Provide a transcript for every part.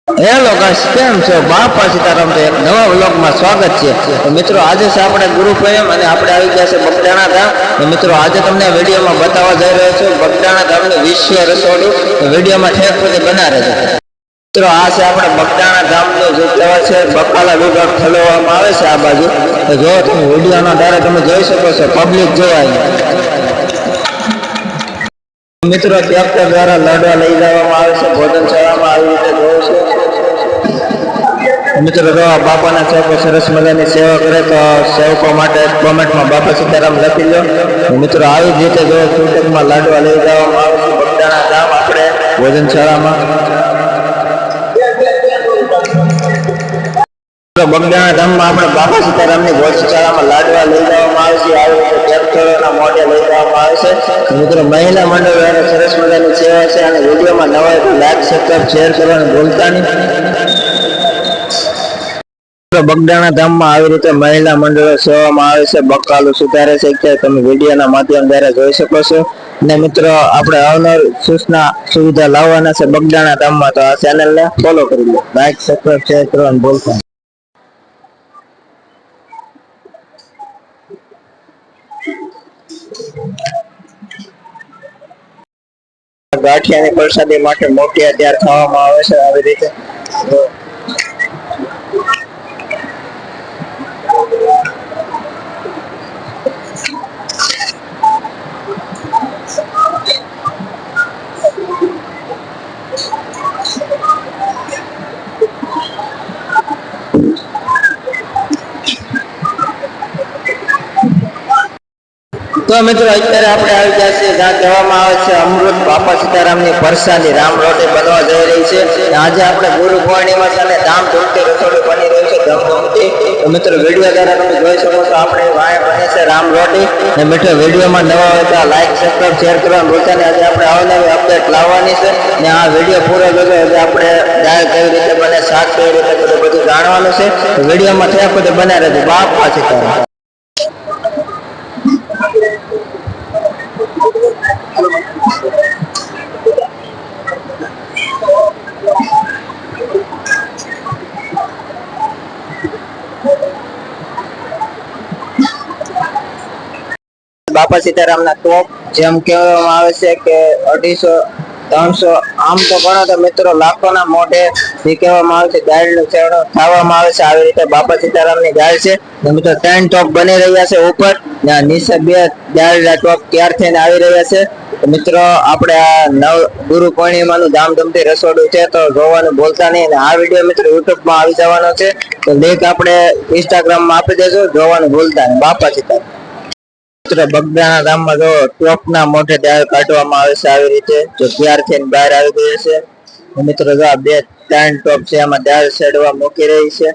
Hello guys, કેમ છો? બાપા સીતારામ તો એક નવા વ્લોગમાં સ્વાગત છે. તો મિત્રો આજે છે આપણે ગુરુ પૂનમ અને આપણે આવી ગયા છે બગદાણા ગામ. તો મિત્રો આજે તમને વિડીયોમાં બતાવવા જઈ રહ્યો છું બગદાણા ગામનું વિશ્વ રસોડું. તો વિડીયોમાં ઠેક સુધી બના રહેજો. મિત્રો આ છે આપણે બગદાણા ગામનું જે કહેવાય છે બકાલા વિભાગ ખોલવામાં આવે છે આ બાજુ. તો જો તમે વિડીયોના દ્વારા તમે જોઈ શકો છો પબ્લિક જોવાય. મિત્રો ટ્રેક્ટર દ્વારા લાડવા લઈ જવામાં આવે છે ભોજનશાળામાં આવી રીતે જોયું છે. મિત્રો બાપાના સેવકો સરસ મજાની સેવા કરે તો સેવકો માટે કોમેન્ટમાં બાપા સીતારામ લખી લો. મિત્રો આવી જ રીતે જો છૂટકમાં લાડવા લઈ જવામાં આવે છે બગદાણા ગામ આપણે ભોજનશાળામાં. બગદાણા ગામમાં આપણે બાપા સીતારામની ભોજનશાળામાં લાડવા લઈ જવામાં આવે છે. આવી રીતે ટ્રેક્ટરોના મોઢે લઈ જવામાં આવે છે. મિત્રો મહિલા મંડળ દ્વારા સરસ મજાની સેવા છે અને વિડીયોમાં નવા લાઈક સબસ્ક્રાઇબ શેર કરવાનું ભૂલતા નહીં. બગદાણા ગામમાં આવી રીતે મહિલા મંડળો સેવામાં આવે છે, બકાલું સુધારે છે કે તમે વિડીયોના માધ્યમ દ્વારા જોઈ શકો છો. અને મિત્રો આપણે અવનવ સૂચના સુવિધા લાવવાના છે બગદાણા ગામમાં, તો આ ચેનલને ફોલો કરી લો, લાઈક સબસ્ક્રાઇબ શેર કરવાનું ભૂલતા નહીં. ગાંઠિયાની પ્રસાદી માટે મોટી તૈયાર થવામાં આવે છે આવી રીતે. તો મિત્રો અત્યારે આપણે આવી ગયા છીએ જ્યાં કહેવામાં આવે છે અમૃત બાપા સીતારામની પરસાદી રામ રોટી બનવા જઈ રહી છે. આજે આપણે ગુરુ પૂર્ણિમા છે અને ધામધૂમથી રસોડું બની રહ્યું છે ધામધૂમથી. તો મિત્રો વિડીયો દ્વારા તમે જોઈ શકો છો આપણે વાય બને છે રામ રોટી. અને મિત્રો વિડીયોમાં નવા હોય તો લાઈક સબસ્ક્રાઇબ શેર કરવાનું ભૂલતા નહીં. આજે આપણે અવનવી અપડેટ લાવવાની છે ને આ વિડીયો પૂરો જોજો એટલે આપણે દાળ કેવી રીતે બને, શાક કેવી રીતે બધું જાણવાનું છે. વિડીયોમાં થયા પછી બના રહેજો. બાપા સીતારામ. બાપા સીતારામના ટોપ જેમ કહેવામાં આવે છે કે 250-300 આમ તો ગણો તો મિત્રો લાખોના મોઢે જે કહેવામાં આવે છે દાળનું સેવણ ખાવામાં આવે છે. આવી રીતે બાપા સીતારામની દાળ છે. મિત્રો 3 ટોપ બની રહ્યા છે ઉપર, નીચે 2 દાળના ટોપ તૈયાર થઈને આવી રહ્યા છે. મિત્રો આપણે આ ગુરુ પૂર્ણિમાનું ધામધૂમથી રસોડું છે તો જોવાનું ભૂલતા નહીં. અને આ વિડીયો મિત્રો યુટ્યુબમાં આવી જવાનો છે તો લિંક આપણે ઇન્સ્ટાગ્રામમાં આપી દેજો, જોવાનું ભૂલતા નહીં. બાપા સીતારામ. મિત્રો બગદાણા ગામમાં જો ટોપના મોઢે દાળ કાઢવામાં આવે છે આવી રીતે જો તૈયાર થઈને બહાર આવી ગઈ છે. મિત્રો જો આ 2-3 ટોપ છે એમાં દાળ સેડવા મૂકી રહી છે.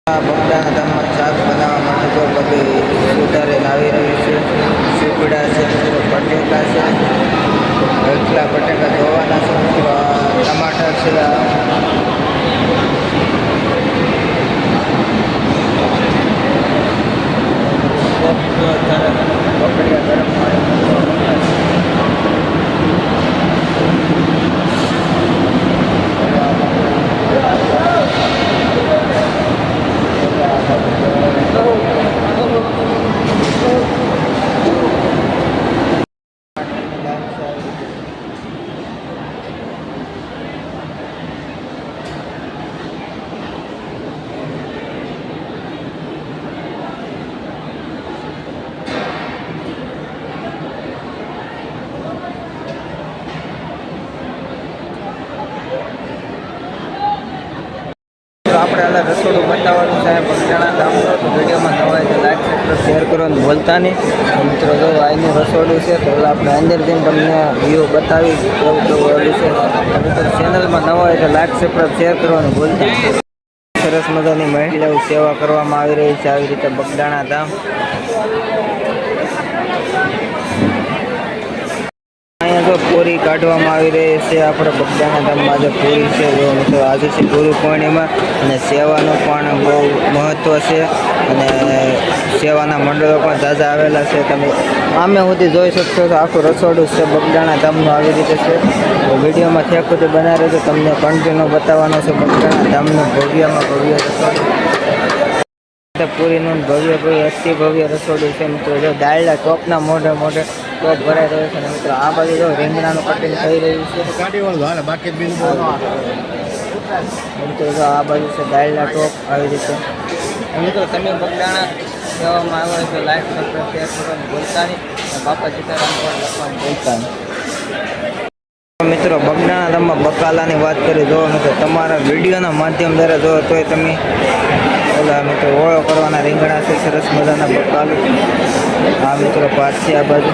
બગદાણા ગામમાં શાક બનાવવા માટે તો બધી સુધારીને આવી રહી છે. સીપડા છે, બટેકા છે, એટલા બટેકા ધોવાના છે, ટમાટર છે. બકડિયા ગરમ તમારે હાલ રસોડું બતાવવાનું છે બગદાણા ગામનું. તો વિડીયોમાં નવા તો લાઈક સબસ્ક્રાઈબ શેર કરવાનું ભૂલતા નહીં. તો મિત્રો જો અહીંનું રસોડું છે તો આપણે અંદર જઈને તમને વ્યૂ બતાવી કેવું કેવું ઓલું છે. તો મિત્રો ચેનલમાં નવા હોય તો લાઈક સબસ્ક્રાઈબ શેર કરવાનું ભૂલતા નહીં. સરસ મજાની મહિલાઓ સેવા કરવામાં આવી રહી છે આવી રીતે બગદાણા ધામ. અહીંયા જો પૂરી કાઢવામાં આવી રહી છે આપણે બગદાણા ધામમાં જે પૂરી છે જો મિત્રો આજે છે ગુરુ પૂર્ણિમા અને સેવાનું પણ બહુ મહત્ત્વ છે અને સેવાના મંડળો પણ ઝાઝા આવેલા છે. તમે આમે સુધી જોઈ શકશો તો આખું રસોડું છે બગદાણા ધામનું આવી રીતે છે. તો વિડીયોમાં થેક સુધી બનાવી રહેજો તમને કન્ટિન્યુ બતાવવાનો છે બગદાણા ધામનું ભવ્યમાં ભવ્ય રસોડું. પૂરીનું ભવ્ય અતિ ભવ્ય રસોડું છે મિત્રો. જો દાળના ટોપના મોઢે ટોપ ભરાઈ રહ્યો છે અને મિત્રો આ બાજુ જો રીંગણાનું કટિંગ થઈ રહ્યું છે. મિત્રો જો આ બાજુ છે દાળના ટોપ આવી રીતે. મિત્રો તમે બગદાણા કહેવામાં આવે તો લાઈક સબસ્ક્રાઈબ શેર કરવાનું ભૂલતા નહીં. બાપા સીતારામ પણ લખવાનું ભૂલતા નહીં. મિત્રો બગદાણા ધામમાં બકાલાની વાત કરી જો મિત્રો તમારા વિડીયોના માધ્યમ દ્વારા જો તોય તમે ઓલા મિત્રો ઓળો કરવાના રીંગણા છે સરસ મજાના બકાલું. આ મિત્રો ભાત છે આ બાજુ.